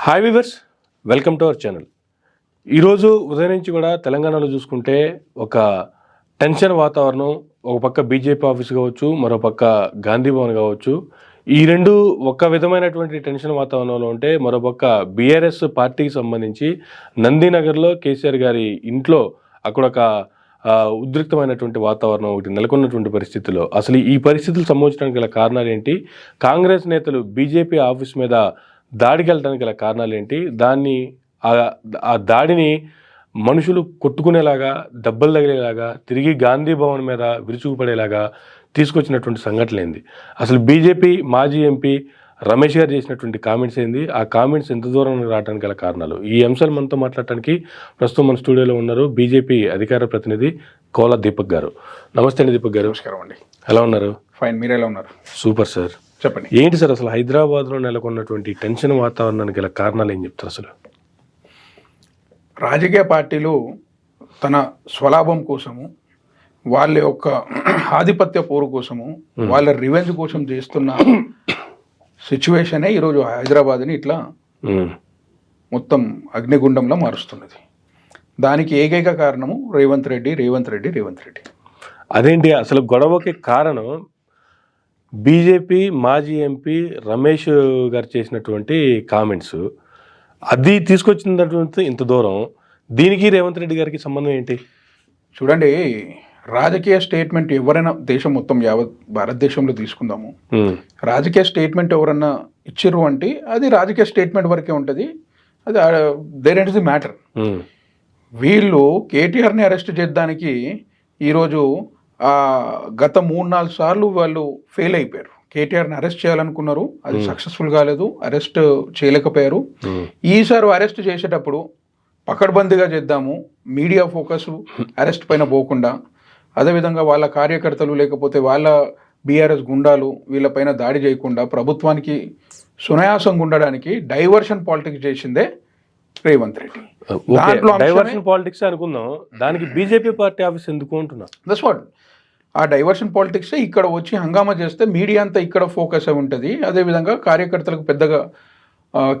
Hi viewers, welcome to our channel. ఈరోజు ఉదయం నుంచి కూడా తెలంగాణలో చూసుకుంటే ఒక టెన్షన్ వాతావరణం. ఒక పక్క బీజేపీ ఆఫీస్ కావచ్చు, మరో పక్క గాంధీ భవన్ కావచ్చు. ఈ రెండు ఒక విధమైనటువంటి టెన్షన్ వాతావరణంలో ఉంటే, మరో పక్క బీఆర్ఎస్ పార్టీకి సంబంధించి నందినగర్లో కేసీఆర్ గారి ఇంట్లో అక్కడ ఒక ఉద్రిక్తమైనటువంటి వాతావరణం ఒకటి నెలకొన్నటువంటి పరిస్థితుల్లో అసలు ఈ పరిస్థితులు సంభవించడానికి గల కారణాలు ఏంటి? కాంగ్రెస్ నేతలు బీజేపీ ఆఫీస్ మీద దాడికి వెళ్ళడానికి గల కారణాలు ఏంటి? ఆ దాడిని మనుషులు కొట్టుకునేలాగా, దెబ్బలు తగిలేలాగా, తిరిగి గాంధీ భవన్ మీద విరుచుకుపడేలాగా తీసుకొచ్చినటువంటి సంఘటన ఏంది? అసలు బీజేపీ మాజీ ఎంపీ రమేష్ గారు చేసినటువంటి కామెంట్స్ ఏంది? ఆ కామెంట్స్ ఎంత దూరం రావడానికి గల కారణాలు? ఈ అంశాలు మనతో మాట్లాడటానికి ప్రస్తుతం మన స్టూడియోలో ఉన్నారు బీజేపీ అధికార ప్రతినిధి కోల దీపక్ గారు. నమస్తే అండి దీపక్ గారు. నమస్కారం అండి. ఎలా ఉన్నారు? ఫైన్, మీరు ఎలా ఉన్నారు? Super sir. చెప్పండి, ఏంటి సార్ అసలు హైదరాబాద్లో నెలకొన్నటువంటి టెన్షన్ వాతావరణానికి గల కారణాలు ఏం చెప్తారు? అసలు రాజకీయ పార్టీలు తన స్వలాభం కోసము, వాళ్ళ యొక్క ఆధిపత్య పోరు కోసము, వాళ్ళ రివెంజ్ కోసం చేస్తున్న సిచ్యువేషనే ఈరోజు హైదరాబాద్ని ఇట్లా మొత్తం అగ్నిగుండంలో మారుస్తున్నది. దానికి ఏకైక కారణము రేవంత్ రెడ్డి. అదేంటి అసలు గొడవకి కారణం? బీజేపీ మాజీ ఎంపీ రమేష్ గారు చేసినటువంటి కామెంట్స్, అది తీసుకొచ్చినటువంటి ఇంత దూరం. దీనికి రేవంత్ రెడ్డి గారికి సంబంధం ఏంటి? చూడండి, రాజకీయ స్టేట్మెంట్ ఎవరైనా దేశం మొత్తం యావత్ భారతదేశంలో తీసుకుందాము, రాజకీయ స్టేట్మెంట్ ఎవరన్నా ఇచ్చిర్రు అంటే అది రాజకీయ స్టేట్మెంట్ వరకే ఉంటుంది. అది there it is the matter. వీళ్ళు కేటీఆర్ని అరెస్ట్ చేయడానికి ఈరోజు గత 3-4 సార్లు వాళ్ళు ఫెయిల్ అయిపోయారు. కేటీఆర్ని అరెస్ట్ చేయాలనుకున్నారు, అది సక్సెస్ఫుల్ కాలేదు, అరెస్ట్ చేయలేకపోయారు. ఈసారి అరెస్ట్ చేసేటప్పుడు పకడ్బందీగా చేద్దాము, మీడియా ఫోకస్ అరెస్ట్ పైన పోకుండా, అదేవిధంగా వాళ్ళ కార్యకర్తలు లేకపోతే వాళ్ళ బీఆర్ఎస్ గుండాలు వీళ్ళపైన దాడి చేయకుండా ప్రభుత్వానికి సునాయాసంగా ఉండడానికి డైవర్షన్ పాలిటిక్స్ చేసిందే రేవంత్ రెడ్డి. డైవర్షన్ పాలిటిక్స్ అనుకుందాం, దానికి బీజేపీ పార్టీ ఆఫీస్ ఎందుకు అంటున్నా? That's what. ఆ డైవర్షన్ పాలిటిక్స్ ఇక్కడ వచ్చి హంగామా చేస్తే మీడియా అంతా ఇక్కడ ఫోకస్ అయి ఉంటుంది. అదేవిధంగా కార్యకర్తలకు పెద్దగా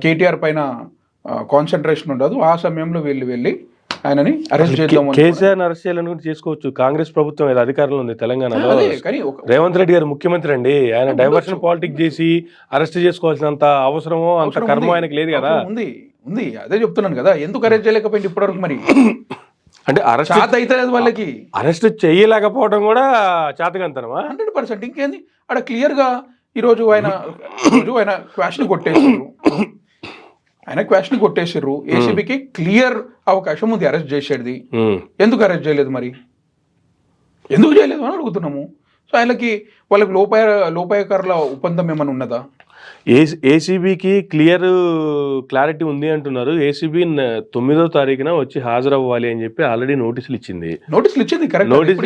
కేటీఆర్ పైన కాన్సన్ట్రేషన్ ఉండదు. ఆ సమయంలో వీళ్ళు వెళ్ళి ఆయనని అరెస్ట్ చేద్దాం. కేసీఆర్ అరెస్ట్ చేయాలని చేసుకోవచ్చు. కాంగ్రెస్ ప్రభుత్వం ఏదో అధికారంలో ఉంది తెలంగాణలో. కానీ రేవంత్ రెడ్డి గారు ముఖ్యమంత్రి అండి, ఆయన డైవర్షన్ పాలిటిక్స్ చేసి అరెస్ట్ చేసుకోవాల్సినంత అవసరమో అంత కర్మ ఆయనకి లేదు కదా. ఉంది, అదే చెప్తున్నాను కదా. ఎందుకు అరెస్ట్ చేయలేకపోయింది ఇప్పటివరకు? మరి అంటే అరెస్ట్ అయితే లేదు వాళ్ళకి. అరెస్ట్ చేయలేకపోవడం కూడా చేతకంతనమా? 100%. ఇంకేంది అక్కడ క్లియర్గా ఈరోజు ఆయన క్వాషన్ కొట్టేసిర్రు. ఏసీబీకి క్లియర్ అవకాశం ఉంది అరెస్ట్ చేసేది. ఎందుకు అరెస్ట్ చేయలేదు? మరి ఎందుకు చేయలేదు అని అడుగుతున్నాము. సో వాళ్ళకి లోపాయకారుల ఒప్పందం ఏమైనా ఉన్నదా? ఏసీబీకి క్లారిటీ ఉంది అంటున్నారు. ఏసీబీ 9వ తారీఖున వచ్చి హాజరవ్వాలి అని చెప్పి ఆల్రెడీ నోటీసులు ఇచ్చింది. నోటీసులు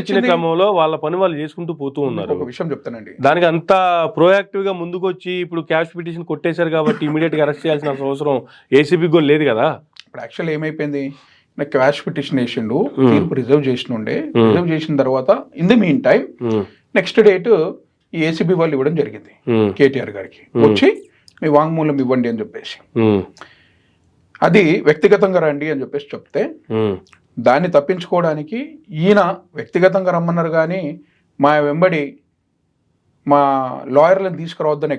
ఇచ్చిన క్రమంలో వాళ్ళ పని వాళ్ళు చేసుకుంటూ పోతూ ఉన్నారు. ఒక విషయం చెప్తానండి, దానికి అంత ప్రోయాక్టివ్ గా ముందుకు వచ్చి ఇప్పుడు క్యాష్ పిటిషన్ కొట్టేశారు కాబట్టి ఇమీడియట్ గా అరెస్ట్ చేయాల్సిన అవసరం ఏసీబీ కూడా లేదు కదా. ఇప్పుడు యాక్చువల్ ఏమైపోయింది, నాకు క్వాష్ పిటిషన్ వేసిండు, తీర్పు రిజర్వ్ చేసిన తర్వాత in the mean time next date ఈ ఏసీబీ వాళ్ళు ఇవ్వడం జరిగింది కేటీఆర్ గారికి. వచ్చి మీ వాంగ్మూలం ఇవ్వండి అని చెప్పేసి, అది వ్యక్తిగతంగా రండి అని చెప్పేసి చెప్తే దాన్ని తప్పించుకోవడానికి ఈయన వ్యక్తిగతంగా రమ్మన్నారు. కానీ మా వెంబడి మా లాయర్లను తీసుకురావద్దని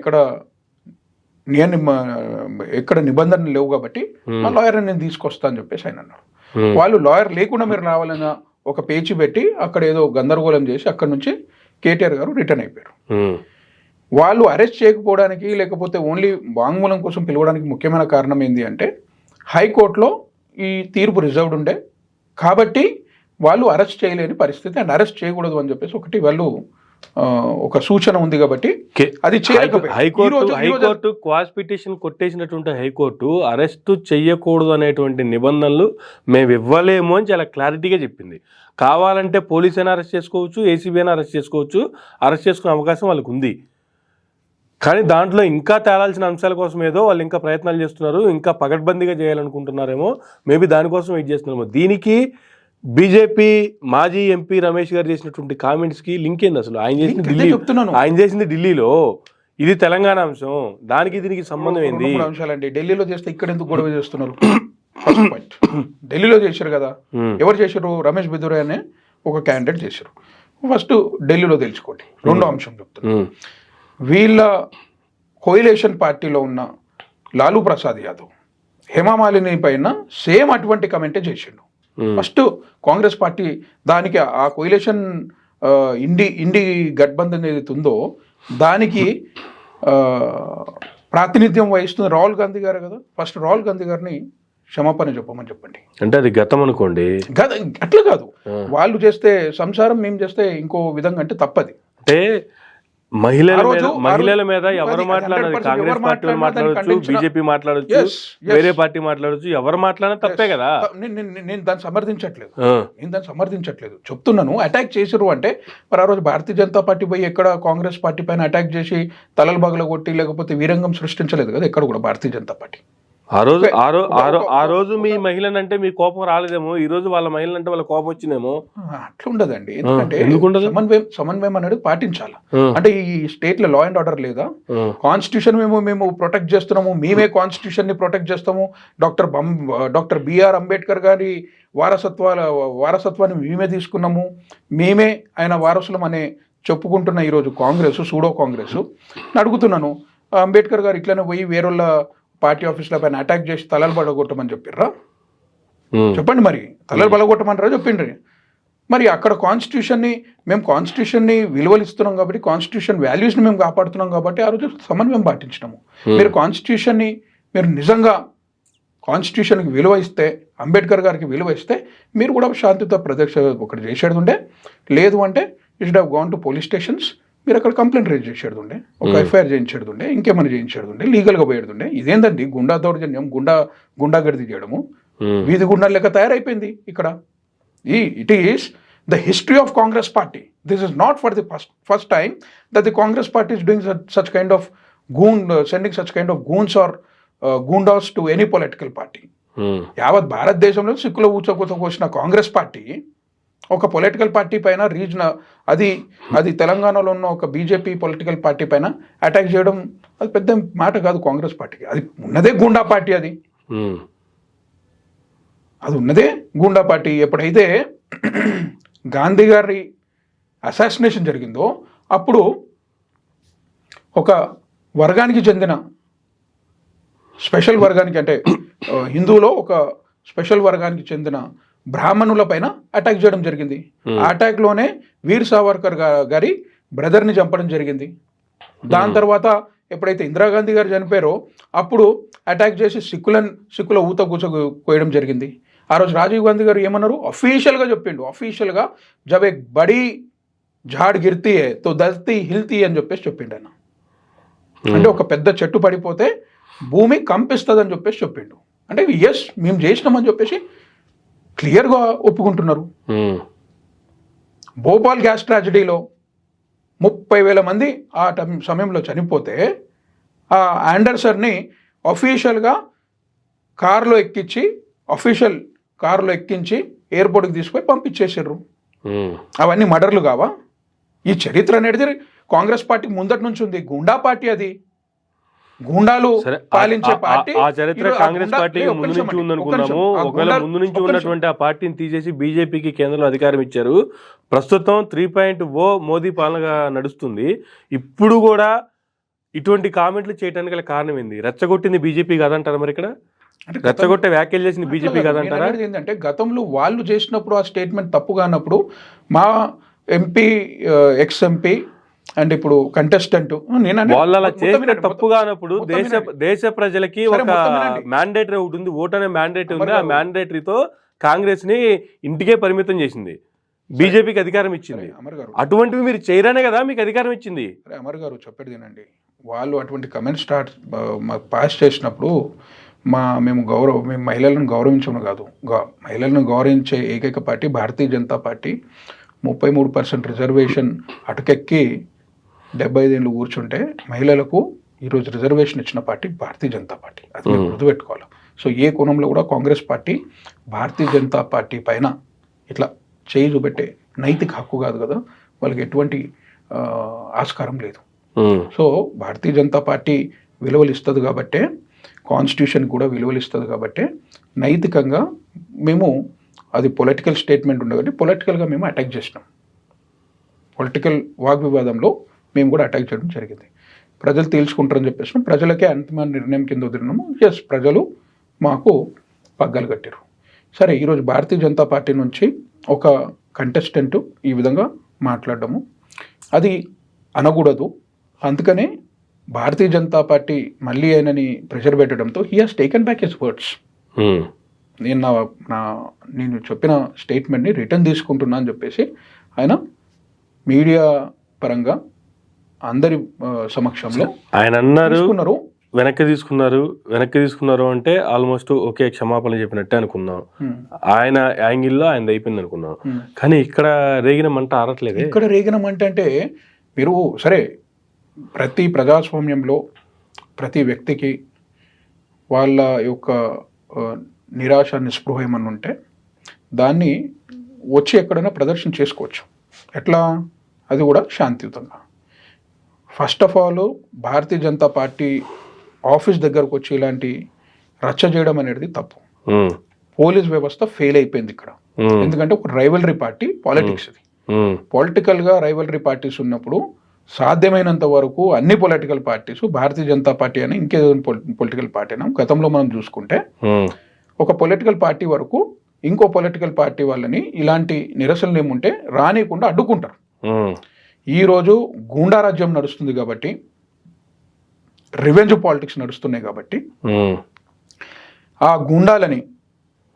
ఎక్కడ నిబంధనలు లేవు కాబట్టి మా లాయర్ని నేను తీసుకొస్తా అని చెప్పేసి ఆయన అన్నారు. వాళ్ళు లాయర్ లేకుండా మీరు రావాలన్న ఒక పేచీ పెట్టి అక్కడ ఏదో గందరగోళం చేసి అక్కడ నుంచి కేటీఆర్ గారు రిటర్న్ అయిపోయారు. వాళ్ళు అరెస్ట్ చేయకపోవడానికి లేకపోతే ఓన్లీ వాంగ్మూలం కోసం పిలవడానికి ముఖ్యమైన కారణం ఏంటి అంటే, హైకోర్టులో ఈ తీర్పు రిజర్వ్డ్ ఉండే కాబట్టి వాళ్ళు అరెస్ట్ చేయలేని పరిస్థితి, అండ్ అరెస్ట్ చేయకూడదు అని చెప్పేసి ఒకటి వాళ్ళు ఒక సూచన ఉంది కాబట్టి అది హైకోర్టు క్వాష్ పిటిషన్ కొట్టేసినటువంటి హైకోర్టు అరెస్ట్ చెయ్యకూడదు అనేటువంటి నిబంధనలు మేము ఇవ్వలేము అని చాలా క్లారిటీగా చెప్పింది. కావాలంటే పోలీస్ అయినా అరెస్ట్ చేసుకోవచ్చు, ఏసీబీ అయినా అరెస్ట్ చేసుకోవచ్చు, అరెస్ట్ చేసుకునే అవకాశం వాళ్ళకు ఉంది. కానీ దాంట్లో ఇంకా తేలాల్సిన అంశాల కోసం ఏదో వాళ్ళు ఇంకా ప్రయత్నాలు చేస్తున్నారు, ఇంకా పకడ్బందీగా చేయాలనుకుంటున్నారేమో, మేబీ దానికోసం వెయిట్ చేస్తున్నారేమో. దీనికి బీజేపీ మాజీ ఎంపీ రమేష్ గారు చేసినటువంటి కామెంట్స్కి లింక్ ఏంది? అసలు ఆయన చేసింది ఢిల్లీలో, ఇది తెలంగాణ అంశం, దానికి దీనికి సంబంధం ఏంది? 2-3 అంశాలండి. ఢిల్లీలో చేస్తే ఇక్కడ ఎందుకు గొడవ చేస్తున్నారు? First point. ఢిల్లీలో చేశారు కదా, ఎవరు చేశారు? రమేష్ బిదురే అనే ఒక క్యాండిడేట్ చేశారు. ఫస్ట్ ఢిల్లీలో తెలుసుకోండి. రెండో అంశం చెప్తున్నారు, వీళ్ళ కోయిలేషన్ పార్టీలో ఉన్న లాలూ ప్రసాద్ యాదవ్ హేమామాలిని పైన సేమ్ అటువంటి కమెంటే చేసిండు. ఫస్ట్ కాంగ్రెస్ పార్టీ దానికి ఆ కోయిలేషన్ ఇండి గఠబంధన్ ఏదైతే ఉందో దానికి ప్రాతినిధ్యం వహిస్తుంది రాహుల్ గాంధీ గారు కదా. ఫస్ట్ రాహుల్ గాంధీ గారిని క్షమాపణ చెప్పమని చెప్పండి. అంటే అది గతం అనుకోండి, అట్లా కాదు. వాళ్ళు చేస్తే సంసారం, మేము చేస్తే ఇంకో విధంగా అంటే తప్పది. అంటే మహిళల మీద ఎవరు మాట్లాడాలి? కాంగ్రెస్ పార్టీ మాట్లాడచ్చు, బీజేపీ మాట్లాడచ్చు, వేరే పార్టీ మాట్లాడచ్చు, ఎవరు మాట్లాడినా తప్పే కదా. నేను దాన్ని సమర్థించట్లేదు, చెప్తున్నాను. అటాక్ చేసిరు అంటే మరి ఆ రోజు భారతీయ జనతా పార్టీ పోయి ఎక్కడ కాంగ్రెస్ పార్టీ పైన అటాక్ చేసి తలలు బగలగొట్టి లేకపోతే వీరంగం సృష్టించలేదు కదా ఎక్కడ కూడా భారతీయ జనతా పార్టీ. ఆ రోజు మీ మహిళనంటే మీ కోపం రాలేదేమో, ఈ రోజు వాళ్ళ మహిళనంటే వాళ్ళ కోపం వచ్చిందేమో. అట్లా ఉండదండి. ఎందుకంటే సమన్వయం అనేది పాటించాలి. అంటే ఈ స్టేట్ లో లా అండ్ ఆర్డర్ లేదా? కాన్స్టిట్యూషన్ మేము ప్రొటెక్ట్ చేస్తున్నాము, మేమే కాన్స్టిట్యూషన్ ని ప్రొటెక్ట్ చేస్తాము. డాక్టర్ బిఆర్ అంబేద్కర్ గారి వారసత్వాన్ని మేమే తీసుకున్నాము, మేమే ఆయన వారసులం అనే చెప్పుకుంటున్న ఈరోజు కాంగ్రెస్, సూడో కాంగ్రెస్. అడుగుతున్నాను, అంబేద్కర్ గారు ఇట్లనే పోయి వేరేళ్ళ పార్టీ ఆఫీసుల పైన అటాక్ చేసి తలలు బలగొట్టమని చెప్పిర్రా? చెప్పండి. మరి తలలు బలగొట్టమన్నారా? చెప్పిండ్రి. మరి అక్కడ కాన్స్టిట్యూషన్ని విలువలు ఇస్తున్నాం కాబట్టి, కాన్స్టిట్యూషన్ వాల్యూస్ని మేము కాపాడుతున్నాం కాబట్టి ఆ రోజు సమన్వయం పాటించినాము. మీరు కాన్స్టిట్యూషన్ని మీరు నిజంగా కాన్స్టిట్యూషన్కి విలువ ఇస్తే, అంబేద్కర్ గారికి విలువ ఇస్తే మీరు కూడా శాంతియుత ప్రదర్శన ఒకటి చేసేది ఉండే. లేదు అంటే you should have gone to police stations. మీరు అక్కడ కంప్లైంట్ రేజ్ చేసేది ఉండే, ఒక ఎఫ్ఐఆర్ చేయించేది ఉండే, ఇంకేమైనా చేయించేది ఉండే, లీగల్గా పోయేది ఉండే. ఇదేందండి గుండా దౌర్జన్యం, గుండాగర్ది చేయడము, వీధి గుండా లెక్క తయారైపోయింది ఇక్కడ. It is the history of Congress party. This is not for the first time that the Congress party is doing such kind of sending such kind of goons or goondas to any political party. యావత్ భారతదేశంలో సిక్కుల ఊచకోసిన Congress party ఒక political party పైన అది తెలంగాణలో ఉన్న ఒక BJP political party పైన అటాక్ చేయడం అది పెద్ద మాట కాదు కాంగ్రెస్ పార్టీకి. అది ఉన్నదే గూండా పార్టీ. అది ఉన్నదే గూండా పార్టీ. ఎప్పుడైతే గాంధీ గారి అసాసినేషన్ జరిగిందో అప్పుడు ఒక వర్గానికి చెందిన స్పెషల్ వర్గానికి, అంటే హిందువులో ఒక స్పెషల్ వర్గానికి చెందిన బ్రాహ్మణుల పైన అటాక్ చేయడం జరిగింది. ఆ అటాక్ లోనే వీర్ సావర్కర్ గారి బ్రదర్ని చంపడం జరిగింది. దాని తర్వాత ఎప్పుడైతే ఇందిరాగాంధీ గారు చనిపోయారో అప్పుడు అటాక్ చేసి సిక్కుల ఊత కూచకోయడం జరిగింది. ఆ రోజు రాజీవ్ గాంధీ గారు ఏమన్నారు? అఫీషియల్గా చెప్పిండు, జబ్ ఎక్ బడీ ఝాడ్ గిర్తీ హై తో దల్తీ హిల్తీ అని చెప్పిండు ఆయన. అంటే ఒక పెద్ద చెట్టు పడిపోతే భూమి కంపిస్తుంది అని చెప్పిండు. అంటే ఎస్ మేము చేసినామని చెప్పేసి క్లియర్గా ఒప్పుకుంటున్నారు. భోపాల్ గ్యాస్ ట్రాజడీలో 30,000 మంది ఆ సమయంలో చనిపోతే ఆ ఆండర్సన్ని అఫీషియల్గా కారులో ఎక్కించి ఎయిర్పోర్ట్కి తీసుకొని పంపించేసారు. అవన్నీ మర్డర్లు కావా? ఈ చరిత్ర అనేది కాంగ్రెస్ పార్టీకి ముందటి నుంచి ఉంది. గుండా పార్టీ, అది గూండాలు పాలించే పార్టీ. ఆ చరిత్ర కాంగ్రెస్ పార్టీ ముందు నుంచి ఉందనుకున్నాము. ఒకవేళ ముందు నుంచి ఉన్నటువంటి ఆ పార్టీని తీసేసి బీజేపీకి కేంద్రంలో అధికారం ఇచ్చారు. ప్రస్తుతం 3.0 మోదీ పాలనగా నడుస్తుంది. ఇప్పుడు కూడా ఇటువంటి కామెంట్లు చేయడానికి గల కారణం ఏంది? రెచ్చగొట్టింది బీజేపీ కాదంటారా? మరి ఇక్కడ రెచ్చగొట్టే వ్యాఖ్యలు చేసింది బీజేపీ కాదంటారా? ఏంటంటే గతంలో వాళ్ళు చేసినప్పుడు ఆ స్టేట్మెంట్ తప్పుగా అన్నప్పుడు మా ఎంపీ ఎక్స్ ఎంపీ అండ్ ఇప్పుడు కంటెస్టెంట్ వాళ్ళు అలా చేస్తే తప్పుగా అన్నప్పుడు దేశ ప్రజలకి ఒక మ్యాండేటరీ ఒకటి ఉంది, ఓట్ అనే మ్యాండేటరీ ఉంది. ఆ మ్యాండేటరీతో కాంగ్రెస్ ని ఇంటికే పరిమితం చేసింది, బీజేపీకి అధికారం ఇచ్చింది. అటువంటివి మీరు చేయరానే కదా మీకు అధికారం ఇచ్చింది. అమర్ గారు చెప్పేది వినండి. వాళ్ళు అటువంటి కమెంట్ పాస్ చేసినప్పుడు మేము మహిళలను గౌరవించడం కాదు, మహిళలను గౌరవించే ఏకైక party Bharatiya Janata party. 33% reservation అటుకెక్కి 75 ఏళ్ళు కూర్చుంటే మహిళలకు ఈరోజు రిజర్వేషన్ ఇచ్చిన పార్టీ భారతీయ జనతా పార్టీ. అది మీరు గుర్తుపెట్టుకోవాలి. సో ఏ కోణంలో కూడా కాంగ్రెస్ పార్టీ భారతీయ జనతా పార్టీ పైన ఇట్లా చేయి చూపెట్టే నైతిక హక్కు కాదు కదా, వాళ్ళకి ఎటువంటి ఆస్కారం లేదు. సో భారతీయ జనతా పార్టీ విలువలు ఇస్తుంది కాబట్టే, కాన్స్టిట్యూషన్ కూడా విలువలు ఇస్తుంది కాబట్టే నైతికంగా మేము అది పొలిటికల్ స్టేట్మెంట్ ఉండదు, పొలిటికల్గా మేము అటాక్ చేసినాం. పొలిటికల్ వాగ్వివాదంలో మేము కూడా అటాక్ చేయడం జరిగింది. ప్రజలు తేల్చుకుంటారని చెప్పేసి ప్రజలకే అంతిమ నిర్ణయం కింద వదిలినాము. ఎస్, ప్రజలు మాకు పగ్గాలు కట్టారు. సరే, ఈరోజు భారతీయ జనతా పార్టీ నుంచి ఒక కంటెస్టెంట్ ఈ విధంగా మాట్లాడడము అది అనకూడదు. అందుకనే భారతీయ జనతా పార్టీ మళ్ళీ ఆయనని ప్రెషర్ పెట్టడంతో he has taken back his words. నేను చెప్పిన స్టేట్మెంట్ని రిటర్న్ తీసుకుంటున్నా అని చెప్పేసి ఆయన మీడియా పరంగా అందరి సమక్షంలో ఆయన అన్నారు. వెనక్కి తీసుకున్నారు అంటే ఆల్మోస్ట్ ఓకే, క్షమాపణ చెప్పినట్టే అనుకున్నాం. ఆయన యాంగిల్లో ఆయన అయిపోయింది అనుకున్నాం. కానీ ఇక్కడ రేగిన మంట ఆరట్లేదు. ఇక్కడ రేగిన మంట అంటే మీరు సరే, ప్రతి ప్రజాస్వామ్యంలో ప్రతి వ్యక్తికి వాళ్ళ యొక్క నిరాశ నిస్పృహ ఏమన్నా ఉంటే దాన్ని వచ్చి ఎక్కడైనా ప్రదర్శన చేసుకోవచ్చు. ఎట్లా? అది కూడా శాంతియుతంగా. First of all Bharatiya Janata party office దగ్గరకు వచ్చి ఇలాంటి రచ్చ చేయడం అనేది తప్పు. పోలీస్ వ్యవస్థ ఫెయిల్ అయిపోయింది ఇక్కడ. ఎందుకంటే ఒక రైవలరీ పార్టీ పాలిటిక్స్, ఇది పొలిటికల్గా రైవలరీ పార్టీస్ ఉన్నప్పుడు సాధ్యమైనంత వరకు అన్ని political parties, Bharatiya Janata party అని ఇంకేదైనా పొలిటికల్ పార్టీ అయినా గతంలో మనం చూసుకుంటే ఒక పొలిటికల్ పార్టీ వరకు ఇంకో పొలిటికల్ పార్టీ వాళ్ళని ఇలాంటి నిరసనలు ఏముంటే రానియకుండా అడ్డుకుంటారు. ఈరోజు గూండారాజ్యం నడుస్తుంది కాబట్టి, రివెంజ్ పాలిటిక్స్ నడుస్తున్నాయి కాబట్టి ఆ గూండాలని,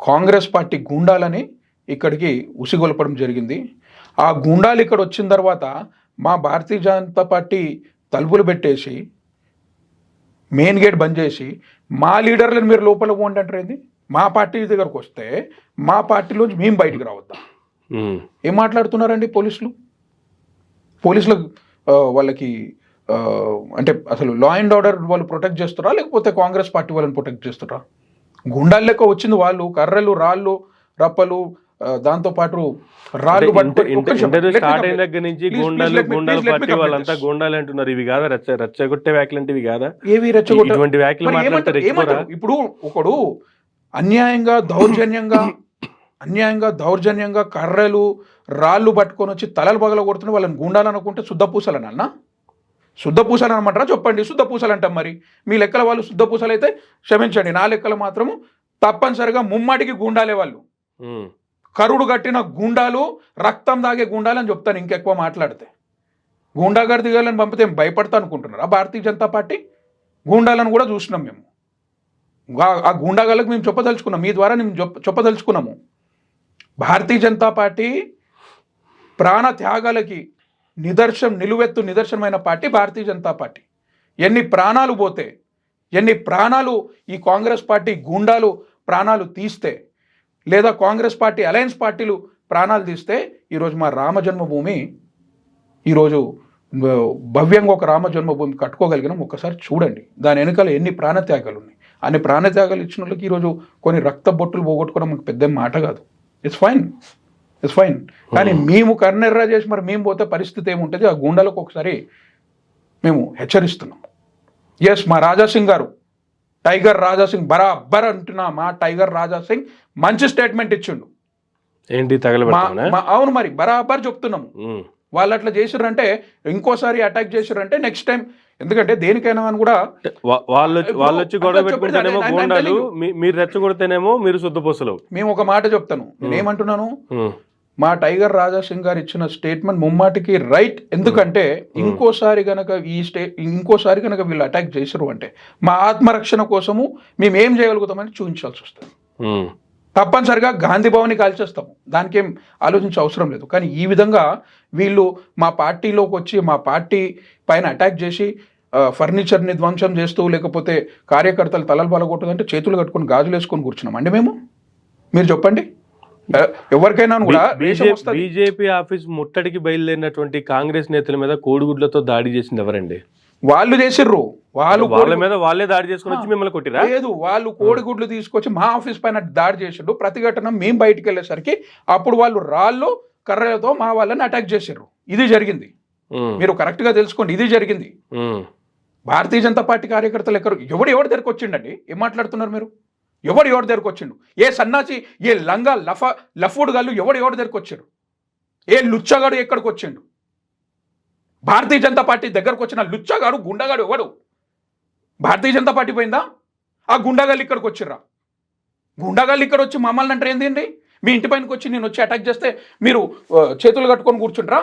కాంగ్రెస్ పార్టీ గూండాలని ఇక్కడికి ఉసిగొల్పడం జరిగింది. ఆ గూండాలు ఇక్కడ వచ్చిన తర్వాత మా భారతీయ జనతా పార్టీ తలుపులు పెట్టేసి మెయిన్ గేట్ బంద్ చేసి మా లీడర్లను మీరు లోపల పోండి అంటారు. మా పార్టీ దగ్గరకు వస్తే మా పార్టీలోంచి మేము బయటికి రావద్దాం. ఏం మాట్లాడుతున్నారండి పోలీసులు వాళ్ళకి అంటే అసలు లా అండ్ ఆర్డర్ వాళ్ళు ప్రొటెక్ట్ చేస్తారా లేకపోతే కాంగ్రెస్ పార్టీ వాళ్ళని ప్రొటెక్ట్ చేస్తారా? గుండాల లెక్క వచ్చింది వాళ్ళు, కర్రలు, రాళ్ళు, రప్పలు, దాంతో పాటు రాళ్ళు దగ్గర నుంచి వాళ్ళంతా గూండాలు అంటున్నారు. ఇవి కాదా రెచ్చగొట్టే వ్యాఖ్యలు అంటే? ఇవి కాదా? ఏవి రెచ్చగొట్టే? ఇప్పుడు ఒకడు అన్యాయంగా దౌర్జన్యంగా కర్రలు, రాళ్ళు పట్టుకొని వచ్చి తలలు పగల కొడుతున్న వాళ్ళని గూండాలు అనుకుంటే శుద్ధపూసలనన్నా? శుద్ధపూసలు అనమంటారా? చెప్పండి, శుద్ధపూసలు అంటాం. మరి మీ లెక్కల వాళ్ళు శుద్ధపూసలు అయితే క్షమించండి, నా లెక్కల మాత్రము తప్పనిసరిగా ముమ్మాటికి గూండాలే వాళ్ళు. కరుడు కట్టిన గుండాలు, రక్తం దాగే గుండాలు అని చెప్తాను. ఇంకెక్కువ మాట్లాడితే గూండాగాడి దిగాలని పంపితే భయపడతా అనుకుంటున్నారా భారతీయ జనతా పార్టీ? గూండాలను కూడా చూసినాం మేము. ఆ గూండాగాళ్ళకు మేము చెప్పదలుచుకున్నాం, మీ ద్వారా మేము చెప్పదలుచుకున్నాము. భారతీయ జనతా పార్టీ ప్రాణ త్యాగాలకి నిలువెత్తు నిదర్శనమైన పార్టీ భారతీయ జనతా పార్టీ. ఎన్ని ప్రాణాలు పోతే, ఎన్ని ప్రాణాలు ఈ కాంగ్రెస్ పార్టీ గూండాలు ప్రాణాలు తీస్తే, లేదా కాంగ్రెస్ పార్టీ అలయన్స్ పార్టీలు ప్రాణాలు తీస్తే, ఈరోజు మా రామ జన్మభూమి ఈరోజు భవ్యంగా ఒక రామ జన్మభూమి కట్టుకోగలిగినాం. ఒక్కసారి చూడండి దాని వెనుకల ఎన్ని ప్రాణత్యాగాలు ఉన్నాయి. అన్ని ప్రాణత్యాగాలు ఇచ్చిన వాళ్ళకి ఈరోజు కొన్ని రక్త బొట్టులు పోగొట్టుకోవడం మనకు పెద్ద మాట కాదు. It's fine. కానీ మేము కర్ణెర్రా చేసి మరి మేము పోతే పరిస్థితి ఏముంటుంది? ఆ గూండాలకు ఒకసారి మేము హెచ్చరిస్తున్నాం. ఎస్, మా రాజాసింగ్ గారు, టైగర్ రాజాసింగ్ బరాబర్ అంటున్నా, మా టైగర్ రాజాసింగ్ మంచి స్టేట్మెంట్ ఇచ్చిండు. ఏంటి అవును, మరి బరాబర్ చెప్తున్నాము. వాళ్ళు అట్లా చేసిర్రంటే, ఇంకోసారి అటాక్ చేసిర్రంటే నెక్స్ట్ టైం, ఎందుకంటే దేనికైనా అని కూడా వాళ్ళు వచ్చి గొడవ పెట్టుకుంటేనేమో గూండాలు, మీరు రెచ్చగొడితేనేమో మీరు శుద్ధపూసలు. మేము ఒక మాట చెప్తాను, నేనేమంటున్నాను, మా టైగర్ రాజాసింగ్ గారు ఇచ్చిన స్టేట్మెంట్ ముమ్మాటికి రైట్. ఎందుకంటే ఇంకోసారి గనక వీళ్ళు అటాక్ చేసారు అంటే మా ఆత్మరక్షణ కోసము మేము ఏం చేయగలుగుతామని చూపించాల్సి వస్తుంది. తప్పనిసరిగా గాంధీ భవన్ని కాల్చేస్తాము, దానికి ఏం ఆలోచించే అవసరం లేదు. కానీ ఈ విధంగా వీళ్ళు మా పార్టీలోకి వచ్చి మా పార్టీ పైన అటాక్ చేసి ఫర్నిచర్ని ధ్వంసం చేస్తూ, లేకపోతే కార్యకర్తలు తలలు బలగొట్టదంటే చేతులు కట్టుకొని గాజులు వేసుకొని కూర్చున్నాం అండి మేము? మీరు చెప్పండి. ఎవరికైనా కూడా బీజేపీ ఆఫీస్ ముట్టడికి బయలుదేరినటువంటి కాంగ్రెస్ నేతల మీద కోడిగుడ్లతో దాడి చేసింది ఎవరండి? వాళ్ళు చేసిర్రు. వాళ్ళే దాడి చేసుకుని వచ్చి మిమ్మల్ని కొట్టిరా? లేదు, వాళ్ళు కోడిగుడ్లు తీసుకొచ్చి మా ఆఫీస్ పైన దాడి చేసిండు. ప్రతిఘటన మేము బయటికి వెళ్ళేసరికి అప్పుడు వాళ్ళు రాళ్ళు, కర్రలతో మా వాళ్ళని అటాక్ చేసిర్రు. ఇది జరిగింది. మీరు కరెక్ట్ గా తెలుసుకోండి, ఇది జరిగింది. భారతీయ జనతా పార్టీ కార్యకర్తలు ఎవరి దగ్గరకు వచ్చిండండి? ఏం మాట్లాడుతున్నారు మీరు? ఎవరి దగ్గరకు వచ్చిండు? ఏ సన్నాసి, ఏ లంగా లఫూడ్ గాళ్ళు ఎవరి దగ్గరకు వచ్చారు? ఏ లుచ్చగాడు ఎక్కడికి వచ్చిండు? భారతీయ జనతా పార్టీ దగ్గరకు వచ్చిన లుచ్చగాడు గుండగాడు ఎవడు? భారతీయ జనతా పార్టీ పోయిందా? ఆ గుండాగాళ్ళు ఇక్కడికి వచ్చిర్రా? గుండాగాళ్ళు ఇక్కడ వచ్చి మమ్మల్ని అంటే ఏంది? మీ ఇంటి పైనకి వచ్చి నేను వచ్చి అటాక్ చేస్తే మీరు చేతులు కట్టుకొని కూర్చుంటారా?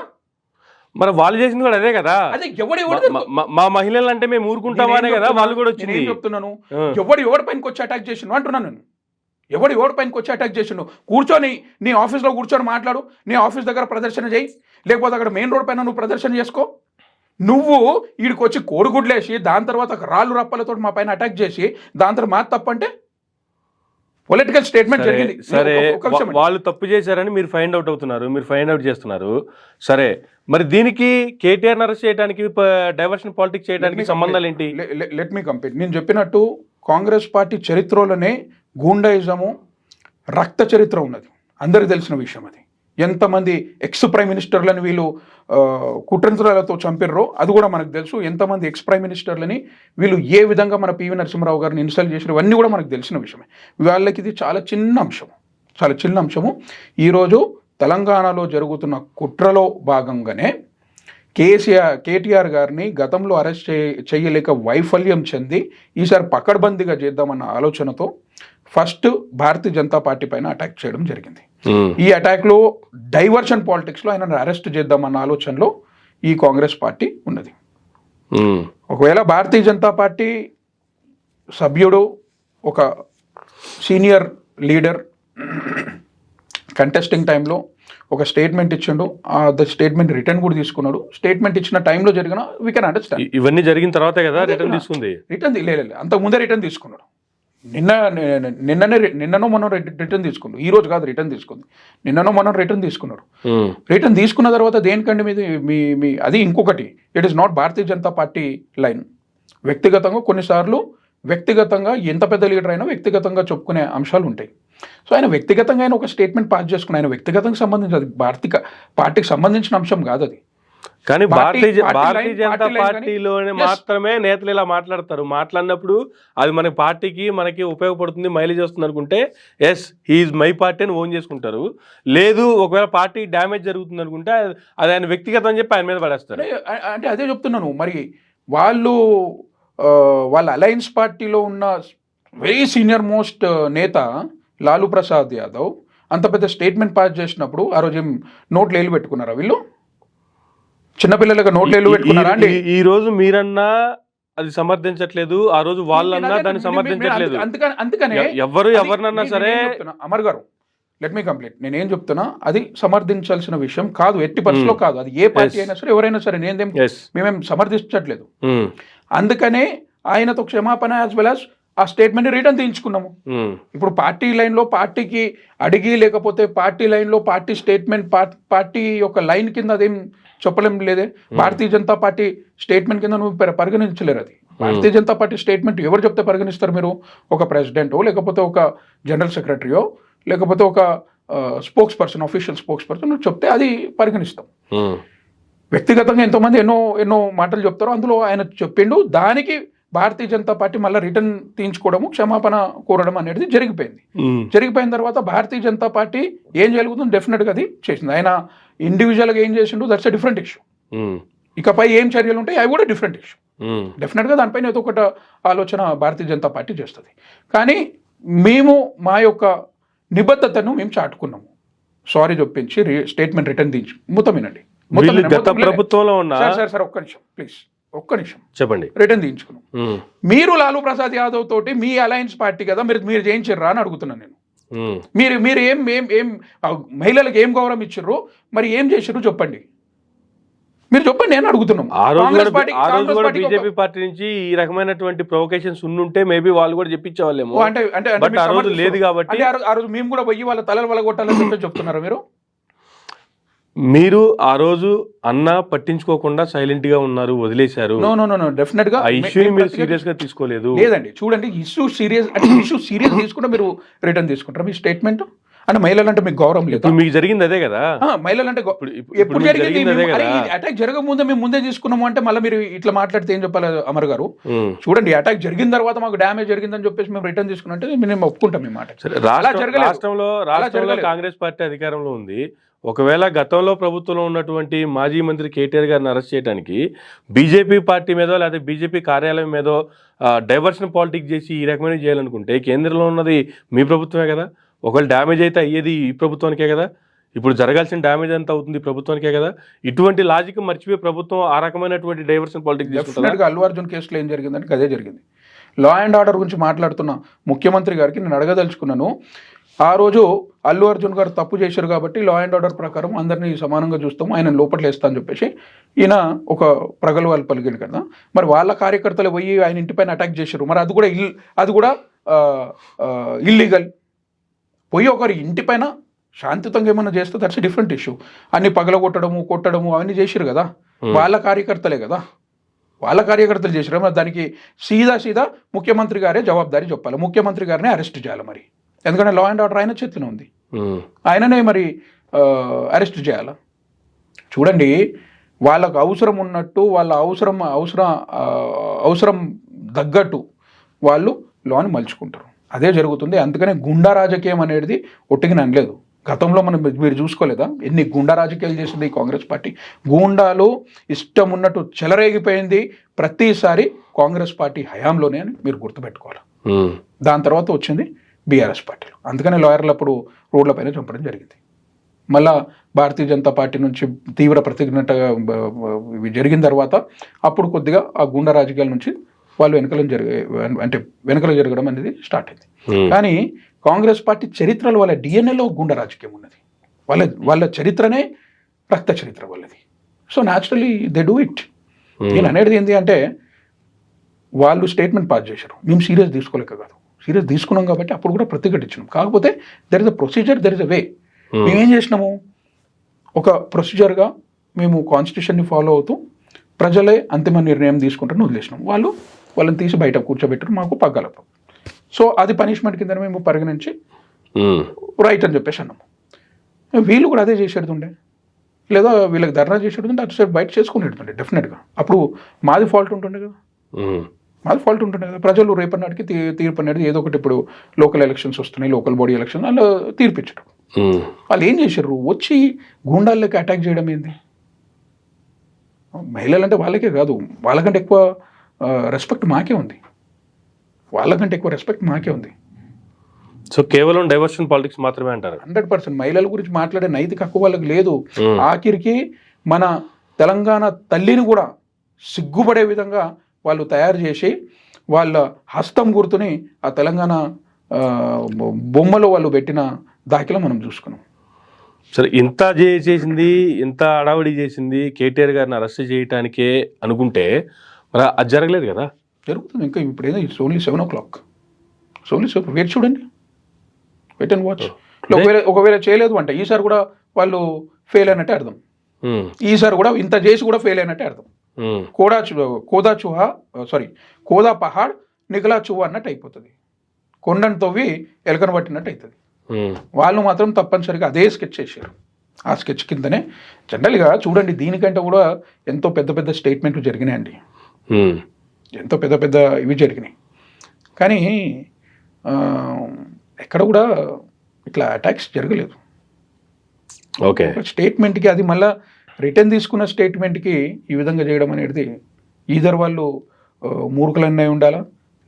మరి వాళ్ళు చేసింది కూడా అదే కదా. అదే ఎవడు మా మహిళలు అంటే మేము ఊరుకుంటామనే కదా వాళ్ళు కూడా వచ్చింది. నేను చెప్తున్నాను, ఎవడి పైనకి వచ్చి అటాక్ చేసిండు అంటున్నాను నేను. ఎవడి పైనకి వచ్చి అటాక్ చేసిండు? కూర్చొని నీ ఆఫీస్లో కూర్చొని మాట్లాడు, నీ ఆఫీస్ దగ్గర ప్రదర్శన చేయి, లేకపోతే అక్కడ మెయిన్ రోడ్ పైన నువ్వు ప్రదర్శన చేసుకో. నువ్వు వీడికి వచ్చి కోడిగుడ్లేసి దాని తర్వాత రాళ్ళు రప్పలతో మా పైన అటాక్ చేసి దాని తర్వాత మా తప్పంటే పొలిటికల్ స్టేట్మెంట్ జరిగింది. సరే, వాళ్ళు తప్పు చేశారని మీరు ఫైండ్ అవుట్ అవుతున్నారు, మీరు ఫైండ్ అవుట్ చేస్తున్నారు. సరే, మరి దీనికి కేటీఆర్ అరెస్ట్ చేయడానికి, డైవర్షన్ పాలిటిక్స్ చేయడానికి సంబంధాలు ఏంటి? Let me complete. నేను చెప్పినట్టు కాంగ్రెస్ పార్టీ చరిత్రలోనే గూండాయిజము రక్త చరిత్ర ఉన్నది, అందరికి తెలిసిన విషయం. అది ఎంతమంది ఎక్స్ ప్రైమ్ మినిస్టర్లని వీళ్ళు కుట్రంత్రాలతో చంపిర్రో అది కూడా మనకు తెలుసు. ఎంతమంది ఎక్స్ ప్రైమ్ మినిస్టర్లని వీళ్ళు ఏ విధంగా మన పివి నరసింహరావు గారిని ఇన్సల్ట్ చేసిన ఇవన్నీ కూడా మనకు తెలిసిన విషయమే. వాళ్ళకి ఇది చాలా చిన్న అంశము. ఈరోజు తెలంగాణలో జరుగుతున్న కుట్రలో భాగంగానే కేటీఆర్ గారిని గతంలో అరెస్ట్ చేయలేక వైఫల్యం చెంది ఈసారి పకడ్బందీగా చేద్దామన్న ఆలోచనతో ఫస్ట్ భారతీయ జనతా పార్టీ పైన అటాక్ చేయడం జరిగింది. ఈ అటాక్లో డైవర్షన్ పాలిటిక్స్లో ఆయన అరెస్ట్ చేద్దామన్న ఆలోచనలో ఈ కాంగ్రెస్ పార్టీ ఉన్నది. ఒకవేళ భారతీయ జనతా పార్టీ సభ్యుడు, ఒక సీనియర్ లీడర్ కంటెస్టింగ్ టైంలో ఒక స్టేట్మెంట్ ఇచ్చిండు, ద స్టేట్మెంట్ రిటర్న్ కూడా తీసుకున్నాడు. స్టేట్మెంట్ ఇచ్చిన టైంలో జరిగిన వీ కెన్ అండర్స్టాండ్. ఇవన్నీ జరిగిన తర్వాతే కదా రిటర్న్ తీసుకుంది. లేదు, అంతకుముందే రిటర్న్ తీసుకున్నాడు. నిన్ననో మనం రిటర్న్ తీసుకున్నాడు. ఈ రోజు కాదు రిటర్న్ తీసుకుంది, నిన్ననో మనం రిటర్న్ తీసుకున్నాడు. రిటర్న్ తీసుకున్న తర్వాత దేనికండి మీ అది ఇంకొకటి, it is not Bharatiya Janata party line. వ్యక్తిగతంగా కొన్నిసార్లు వ్యక్తిగతంగా ఎంత పెద్ద లీడర్ అయినా వ్యక్తిగతంగా చెప్పుకునే అంశాలు ఉంటాయి. సో ఆయన వ్యక్తిగతంగా ఆయన ఒక స్టేట్మెంట్ పాస్ చేసుకుని ఆయన వ్యక్తిగతంగా సంబంధించి, అది పార్టీకి సంబంధించిన అంశం కాదు అది. కానీ భారతీయ జనతా పార్టీలోనే మాత్రమే నేతలు ఇలా మాట్లాడతారు. మాట్లాడినప్పుడు అది మన పార్టీకి మనకి ఉపయోగపడుతుంది, మైలేజ్ వస్తుంది అనుకుంటే ఎస్ హీఈస్ మై పార్టీ అని ఓన్ చేసుకుంటారు. లేదు ఒకవేళ పార్టీ డ్యామేజ్ జరుగుతుంది అనుకుంటే అది ఆయన వ్యక్తిగతం అని చెప్పి ఆయన మీద పడేస్తారు. అంటే అదే చెప్తున్నాను. మరి వాళ్ళ అలయన్స్ పార్టీలో ఉన్న వెరీ సీనియర్ మోస్ట్ నేత లాలూ ప్రసాద్ యాదవ్ అంత పెద్ద స్టేట్మెంట్ పాస్ చేసినప్పుడు ఆ రోజు నోట్లు ఏలు పెట్టుకున్నారా వీళ్ళు? చిన్నపిల్లలుగా నోట్లు ఏలు పెట్టుకున్నారా అండి? ఈ రోజు మీరన్నా అది సమర్థించట్లేదు, ఆ రోజు వాళ్ళన్నా దాన్ని సమర్థించట్లేదు. అందుకనే ఎవరినన్నా సరే. అమర్ గారు, లెట్ మీ కంప్లీట్. నేనేం చెప్తున్నా, అది సమర్థించాల్సిన విషయం కాదు, ఎట్టి పరిస్థితిలో కాదు. అది ఏ పార్టీ అయినా సరే, ఎవరైనా సరే, మేమేం సమర్థించట్లేదు. అందుకనే ఆయనతో క్షమాపణ యాజ్ వెల్ యాజ్ ఆ స్టేట్మెంట్ రిటర్న్ తీయించుకున్నాము. ఇప్పుడు పార్టీ లైన్లో పార్టీకి అడిగి, లేకపోతే పార్టీ లైన్లో పార్టీ స్టేట్మెంట్ పార్టీ యొక్క లైన్ కింద అదేం చెప్పలేం లేదే. భారతీయ జనతా పార్టీ స్టేట్మెంట్ కింద నువ్వు పరిగణించలేరు. అది భారతీయ జనతా పార్టీ స్టేట్మెంట్ ఎవరు చెప్తే పరిగణిస్తారు మీరు? ఒక ప్రెసిడెంటో, లేకపోతే ఒక జనరల్ సెక్రటరీయో, లేకపోతే ఒక spokes person, official spokes person చెప్తే అది పరిగణిస్తాం. వ్యక్తిగతంగా ఎంతోమంది ఎన్నో మాటలు చెప్తారో అందులో ఆయన చెప్పిండు. దానికి భారతీయ జనతా పార్టీ మళ్ళీ రిటర్న్ తీయించుకోవడము, క్షమాపణ కోరడం అనేది జరిగిపోయింది. జరిగిపోయిన తర్వాత భారతీయ జనతా పార్టీ ఏం జరుగుతుందో డెఫినెట్గా అది చేసింది. ఆయన ఇండివిజువల్గా ఏం చేసిండు, దట్స్ ఎ డిఫరెంట్ ఇష్యూ. ఇకపై ఏం చర్యలు ఉంటాయి అవి కూడా డిఫరెంట్ ఇష్యూ. డెఫినెట్గా దానిపైన ఏదో ఒకటి ఆలోచన భారతీయ జనతా పార్టీ చేస్తుంది. కానీ మేము మా యొక్క నిబద్ధతను మేము చాటుకున్నాము. సారీ చెప్పించి స్టేట్మెంట్ రిటర్న్ తీయించి మొత్తం వినండి. గత ప్రభుత్వంలో ఉన్న సార్ ఒక్క నిమిషం ప్లీజ్, ఒక్క నిమిషం చెప్పండి. రిటర్న్ తీయించుకున్నాం. మీరు లాలూ ప్రసాద్ యాదవ్ తోటి మీ అలయన్స్ పార్టీ కదా, మీరు చేయించారా అని అడుగుతున్నాను నేను. మీరు ఏం మహిళలకు ఏం గౌరవం ఇచ్చారు, మరి ఏం చేసారు చెప్పండి, మీరు చెప్పండి. నేను అడుగుతున్నాం. ఆ రోజు కూడా బీజేపీ పార్టీ నుంచి ఈ రకమైనటువంటి ప్రొవకేషన్స్ ఉంటే మేబీ వాళ్ళు కూడా చెప్పించేవాళ్ళేమో. అంటే ఆ రోజు లేదు కాబట్టి ఆ రోజు మేము కూడా పోయి వాళ్ళ తలలు వలగొట్టాలని చెప్పి చెప్తున్నారు మీరు ఆ రోజు అన్న పట్టించుకోకుండా సైలెంట్ గా ఉన్నారు, వదిలేశారు. డెఫినెట్ గా ఇష్యూని మీరు సీరియస్ గా తీసుకోలేదు. లేదండి, చూడండి, ఇష్యూ సీరియస్ తీసుకుంటే మీరు రిటర్న్ తీసుకుంటారు మీ స్టేట్మెంట్. అంటే మహిళలు అంటే మీకు గౌరవం లేదు. ఇప్పుడు మీకు జరిగింది అదే కదా, మహిళలు అంటే ఇప్పుడు ఎప్పుడు మీకు జరిగింది? జరిగింది అదే కదా. అటాక్ జరగక ముందే మేము ముందే తీసుకున్నాము అంటే మళ్ళీ మీరు ఇట్లా మాట్లాడితే ఏం చెప్పాలి అమర్ గారు? చూడండి, అటాక్ జరిగిన తర్వాత మాకు డ్యామేజ్ జరిగిందని చెప్పేసి మేము రిటర్న్ తీసుకున్నట్టే మేము ఒప్పుకుంటాం ఈ మాట. రాష్ట్రంలో కాంగ్రెస్ పార్టీ అధికారంలో ఉంది. ఒకవేళ గతంలో ప్రభుత్వంలో ఉన్నటువంటి మాజీ మంత్రి కేటీఆర్ గారిని అరెస్ట్ చేయడానికి బీజేపీ పార్టీ మీదో లేదా బీజేపీ కార్యాలయం మీదో డైవర్షన్ పాలిటిక్స్ చేసి ఈ రకమైన చేయాలనుకుంటే కేంద్రంలో ఉన్నది మీ ప్రభుత్వమే కదా. ఒకవేళ డ్యామేజ్ అయితే అయ్యేది ఈ ప్రభుత్వానికే కదా. ఇప్పుడు జరగాల్సిన డ్యామేజ్ ఎంత అవుతుంది ప్రభుత్వానికే కదా. ఇటువంటి లాజిక్ మర్చిపోయి ప్రభుత్వం ఆ రకమైనటువంటి డైవర్షన్ పాలిటిక్స్ చేసుకుంటారు. అల్లు అర్జున్ కేసులో ఏం జరిగిందంటే అదే జరిగింది. లా అండ్ ఆర్డర్ గురించి మాట్లాడుతున్న ముఖ్యమంత్రి గారికి నేను అడగదలుచుకున్నాను, ఆ రోజు అల్లు అర్జున్ గారు తప్పు చేశారు కాబట్టి లా అండ్ ఆర్డర్ ప్రకారం అందరినీ సమానంగా చూస్తాము, ఆయన లోపల వేస్తా అని చెప్పేసి ఈయన ఒక ప్రగల్భాలు పలికింది కదా. మరి వాళ్ళ కార్యకర్తలు పోయి ఆయన ఇంటిపైన అటాక్ చేశారు, మరి అది కూడా ఇల్లీగల్. పోయి ఒకరి ఇంటిపైన శాంతియుతంగా ఏమైనా చేస్తే దట్స్ డిఫరెంట్ ఇష్యూ. అన్ని కొట్టడము అవన్నీ చేశారు కదా, వాళ్ళ కార్యకర్తలే కదా, వాళ్ళ కార్యకర్తలు చేశారు. మరి దానికి సీదా ముఖ్యమంత్రి గారే జవాబుదారీ చెప్పాలి, ముఖ్యమంత్రి గారినే అరెస్ట్ చేయాలి. మరి ఎందుకంటే లా అండ్ ఆర్డర్ ఆయన చేతిలో ఉంది, ఆయననే మరి అరెస్ట్ చేయాలి. చూడండి, వాళ్ళకు అవసరం ఉన్నట్టు వాళ్ళ అవసరం తగ్గట్టు వాళ్ళు లాని మలుచుకుంటారు. అదే జరుగుతుంది. అందుకనే గుండా రాజకీయం అనేది ఒట్టిగా అనలేదు. గతంలో మీరు చూసుకోలేదా ఎన్ని గుండా రాజకీయాలు చేసింది ఈ కాంగ్రెస్ పార్టీ? గూండాలు ఇష్టం ఉన్నట్టు చెలరేగిపోయింది ప్రతిసారి కాంగ్రెస్ పార్టీ హయాంలోనే అని మీరు గుర్తుపెట్టుకోవాలి. దాని తర్వాత వచ్చింది బీఆర్ఎస్ పార్టీలో. అందుకనే లాయర్లు అప్పుడు రోడ్లపైన చంపడం జరిగింది. మళ్ళా భారతీయ జనతా పార్టీ నుంచి తీవ్ర ప్రతిఘటన జరిగిన తర్వాత అప్పుడు కొద్దిగా ఆ గుండా రాజకీయాల నుంచి వాళ్ళు వెనకలు జరగడం అనేది స్టార్ట్ అయింది. కానీ కాంగ్రెస్ పార్టీ చరిత్రలో వాళ్ళ డిఎన్ఏలో గుండా రాజకీయం ఉన్నది. వాళ్ళ చరిత్రనే రక్త చరిత్ర వాళ్ళది. So naturally they do it. నేను అనేది ఏంటి అంటే వాళ్ళు స్టేట్మెంట్ పాస్ చేశారు, మేము సీరియస్ తీసుకోలేక కాదు, సీరియస్ తీసుకున్నాం కాబట్టి అప్పుడు కూడా ప్రతిఘటించినాం. కాకపోతే there is a procedure, there is a way. మేమేం చేసినాము, ఒక ప్రొసీజర్గా మేము కాన్స్టిట్యూషన్ని ఫాలో అవుతూ ప్రజలే అంతిమ నిర్ణయం తీసుకుంటారని వదిలేసినాం. వాళ్ళని తీసి బయట కూర్చోబెట్టారు, మాకు పగ్గాలప్పుడు. సో అది పనిష్మెంట్ కింద మేము పరిగణించి రైట్ అని చెప్పేసి అన్నాము. వీళ్ళు కూడా అదే చేసేడుతుండే, లేదా వీళ్ళకి ధర్నా చేసేడుతుంటే అటు సైడ్ బయట చేసుకునేడుతుండే డెఫినెట్గా. అప్పుడు మాది ఫాల్ట్ ఉంటుండే కదా, ప్రజలు రేపటి తీర్పు అనేది ఏదో ఒకటి. ఇప్పుడు లోకల్ ఎలక్షన్స్ వస్తున్నాయి, లోకల్ బాడీ ఎలక్షన్, అలా తీర్పిచ్చడం. వాళ్ళు ఏం చేశారు, వచ్చి గూండాలకి అటాక్ చేయడం ఏంది? మహిళలు అంటే వాళ్ళకే కాదు, వాళ్ళకంటే ఎక్కువ రెస్పెక్ట్ మాకే ఉంది, వాళ్ళకంటే ఎక్కువ రెస్పెక్ట్ మాకే ఉంది. సో కేవలం డైవర్షన్ పాలిటిక్స్ మాత్రమే అంటారు. 100% మహిళల గురించి మాట్లాడే నైతిక హక్కు వాళ్ళకి లేదు. ఆఖరికి మన తెలంగాణ తల్లిని కూడా సిగ్గుపడే విధంగా వాళ్ళు తయారు చేసి వాళ్ళ హస్తం గుర్తుని ఆ తెలంగాణ బొమ్మలో వాళ్ళు పెట్టిన దాఖలా మనం చూసుకున్నాం. సరే, ఇంత చేసింది, ఇంత అడావిడి చేసింది కేటీఆర్ గారిని అరెస్ట్ చేయడానికే అనుకుంటే మరి అది జరగలేదు కదా. జరుగుతుంది ఇంకా. ఇప్పుడు ఏదో ఇట్స్ ఓన్లీ 7 o'clock. వెయిట్ చూడండి, వెయిట్ అండ్ వాచ్. ఒకవేళ చేయలేదు అంటే ఈసారి కూడా వాళ్ళు ఫెయిల్ అయినట్టే అర్థం. ఈసారి కూడా ఇంత చేసి కూడా ఫెయిల్ అయినట్టే అర్థం. కోదా పహాడ్ నిగలా చువ్వ అన్నట్టు అయిపోతుంది, కొండను తవ్వి ఎలకను పట్టినట్టు అవుతుంది. వాళ్ళు మాత్రం తప్పనిసరిగా అదే స్కెచ్ చేశారు. ఆ స్కెచ్ కిందనే జనరల్గా చూడండి, దీనికంటే కూడా ఎంతో పెద్ద స్టేట్మెంట్లు జరిగినాయండి, ఎంతో పెద్ద ఇవి జరిగినాయి. కానీ ఎక్కడ కూడా ఇట్లా అటాక్స్ జరగలేదు. ఓకే, స్టేట్మెంట్కి అది మళ్ళీ రిటర్న్ తీసుకున్న స్టేట్మెంట్కి ఈ విధంగా చేయడం అనేది ఈధర్ వాళ్ళు మూర్ఖులన్నీ అయి ఉండాలా,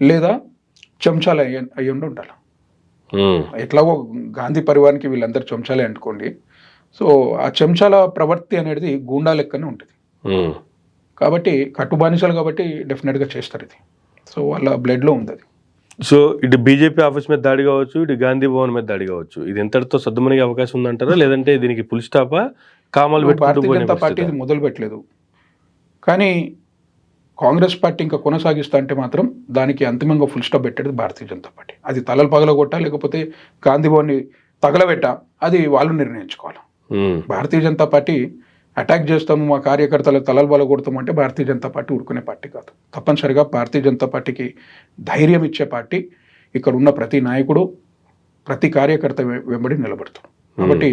లేదా చెంచాలు అయి ఉండాలి. ఎట్లాగో గాంధీ పరివారానికి వీళ్ళందరూ చెంచాలే అనుకోండి. సో ఆ చెంచాల ప్రవృత్తి అనేది గూండా లెక్కనే ఉంటుంది. కాబట్టి కట్టుబానిసలు కాబట్టి డెఫినెట్గా చేస్తారు ఇది. సో వాళ్ళ బ్లడ్లో ఉంది అది. సో ఇటు బీజేపీ ఆఫీస్ మీద దాడి కావచ్చు, ఇటు గాంధీ భవన్ మీద దాడి కావచ్చు, ఇది ఎంతటితో సద్దుమనిగే అవకాశం ఉందంటారా, లేదంటే దీనికి పులి స్టాపా కామాలు భారతీయ జనతా పార్టీ ఇది మొదలు పెట్టలేదు. కానీ కాంగ్రెస్ పార్టీ ఇంకా కొనసాగిస్తా అంటే మాత్రం దానికి అంతిమంగా ఫుల్ స్టాప్ పెట్టేది భారతీయ జనతా పార్టీ. అది తలలు పగలగొట్టా లేకపోతే గాంధీ భవన్ని తగలబెట్టా అది వాళ్ళు నిర్ణయించుకోవాలి. భారతీయ జనతా పార్టీ అటాక్ చేస్తాము, మా కార్యకర్తల తలలు బలగొడతాము అంటే భారతీయ జనతా పార్టీ ఊరుకునే పార్టీ కాదు. తప్పనిసరిగా భారతీయ జనతా పార్టీకి ధైర్యం ఇచ్చే పార్టీ. ఇక్కడ ఉన్న ప్రతి నాయకుడు ప్రతి కార్యకర్త వెంబడి నిలబడతాం. కాబట్టి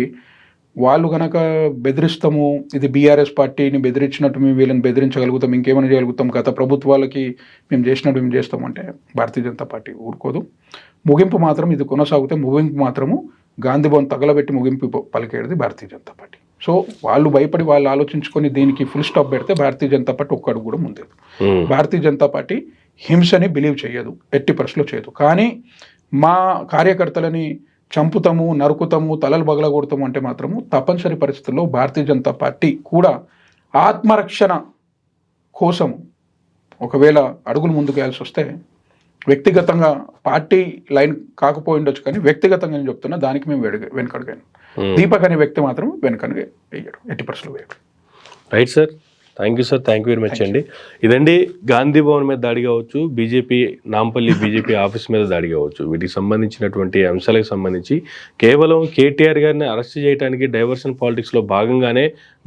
వాళ్ళు గనక బెదిరిస్తాము, ఇది బీఆర్ఎస్ పార్టీని బెదిరించినట్టు మేము వీళ్ళని బెదిరించగలుగుతాం, ఇంకేమైనా చేయగలుగుతాం, గత ప్రభుత్వాలకి మేము చేసినట్టు మేము చేస్తామంటే భారతీయ జనతా పార్టీ ఊరుకోదు. ముగింపు మాత్రం ఇది కొనసాగితే ముగింపు మాత్రము గాంధీ భవన్ తగలబెట్టి ముగింపు పలికేది భారతీయ జనతా పార్టీ. సో వాళ్ళు భయపడి వాళ్ళు ఆలోచించుకొని దీనికి ఫుల్ స్టాప్ పెడితే భారతీయ జనతా పార్టీ ఒక్కడు కూడా ముందేదు. భారతీయ జనతా పార్టీ హింసని బిలీవ్ చేయదు, ఎట్టి పరిస్థితిలో చేయదు. కానీ మా కార్యకర్తలని చంపుతాము, నరుకుతాము, తలలు బగలగొడతాము అంటే మాత్రము తప్పనిసరి పరిస్థితుల్లో భారతీయ జనతా పార్టీ కూడా ఆత్మరక్షణ కోసం ఒకవేళ అడుగులు ముందుకేయాల్సి వస్తే వ్యక్తిగతంగా పార్టీ లైన్ కాకపోయి ఉండొచ్చు, కానీ వ్యక్తిగతంగా నేను చెప్తున్నా దానికి మేము వెనకడుగాను. దీపక్ అనే వ్యక్తి మాత్రం వెనకడుగు వేయడు, ఎట్టి పరిస్థితుల్లో వేయడు. Right sir, thank you sir, thank you very much అండి. ఇదండి గాంధీ భవన్ మీద దాడి కావచ్చు, బీజేపీ నాంపల్లి బీజేపీ ఆఫీస్ మీద దాడి కావచ్చు, వీటికి సంబంధించినటువంటి అంశాలకు సంబంధించి కేవలం కేటీఆర్ గారిని అరెస్ట్ చేయడానికి డైవర్షన్ పాలిటిక్స్లో భాగంగానే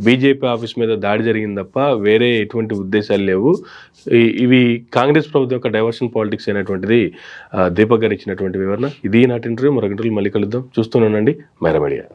బీజేపీ ఆఫీస్ మీద దాడి జరిగింది తప్ప వేరే ఎటువంటి ఉద్దేశాలు లేవు. ఇవి కాంగ్రెస్ ప్రభుత్వం యొక్క డైవర్షన్ పాలిటిక్స్ అయినటువంటిది దీపక్ గారు ఇచ్చినటువంటి వివరణ. ఇది నాటి ఇంటర్వ్యూ. మరొక ఇంటర్వ్యూ మళ్ళీ కలుద్దాం. చూస్తూనే ఉండండి మైరా మీడియా.